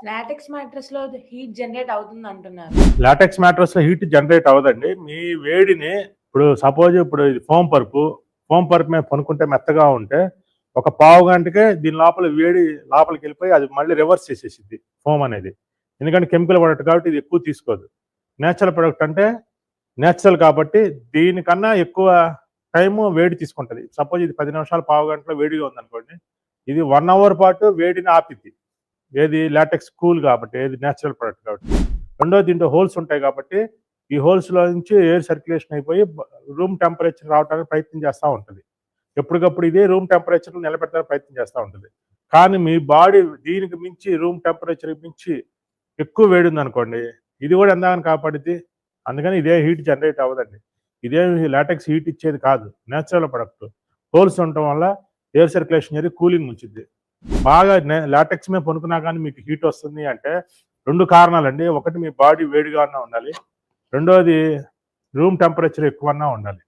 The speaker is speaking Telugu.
లాటెక్స్ మ్యాట్రెస్‌లో హీట్ జనరేట్ అవుతుంది అంటున్నారు. లాటెక్స్ మ్యాట్రెస్‌లో హీట్ జనరేట్ అవ్వదండి. మీ వేడిని ఇప్పుడు సపోజ్ ఇది ఫోమ్ పరుపు మీద పనుకుంటే మెత్తగా ఉంటే ఒక పావు గంటకే దీని లోపల వేడి లోపలికి వెళ్ళిపోయి అది మళ్ళీ రివర్స్ చేసేసిద్ది ఫోమ్ అనేది. ఎందుకంటే కెమికల్ ప్రొడక్ట్ కాబట్టి ఇది ఎక్కువ తీసుకోదు. నేచురల్ ప్రొడక్ట్ అంటే నేచురల్ కాబట్టి దీనికన్నా ఎక్కువ టైము వేడి తీసుకుంటుంది. సపోజ్ ఇది 10 నిమిషాలు పావు గంటలో వేడిగా ఉందనుకోండి, ఇది 1 అవర్ పాటు వేడిని ఆపిద్ది. ఏది లాటెక్స్ కూల్ కాబట్టి, ఏది నేచురల్ ప్రొడక్ట్ కాబట్టి. రెండోది దీంట్లో హోల్స్ ఉంటాయి కాబట్టి ఈ హోల్స్లో నుంచి ఎయిర్ సర్క్యులేషన్ అయిపోయి రూమ్ టెంపరేచర్ రావడానికి ప్రయత్నం చేస్తూ ఉంటుంది. ఎప్పటికప్పుడు ఇదే రూమ్ టెంపరేచర్ నిలబెట్టడానికి ప్రయత్నం చేస్తూ ఉంటుంది. కానీ మీ బాడీ దీనికి మించి రూమ్ టెంపరేచర్ మించి ఎక్కువ వేడి ఉందనుకోండి, ఇది కూడా ఎందాకని కాపాడిద్ది. అందుకని ఇదే హీట్ జనరేట్ అవ్వదండి. ఇదే లాటెక్స్ హీట్ ఇచ్చేది కాదు, నేచురల్ ప్రొడక్ట్. హోల్స్ ఉండటం వల్ల ఎయిర్ సర్క్యులేషన్ జరిగి కూలింగ్ ఉంచుద్ది. బాగా లాటెక్స్ మీద పనుకున్నా కానీ మీకు హీట్ వస్తుంది అంటే 2 కారణాలండి. ఒకటి మీ బాడీ వేడిగా ఉండాలి, రెండోది రూమ్ టెంపరేచర్ ఎక్కువన్నా ఉండాలి.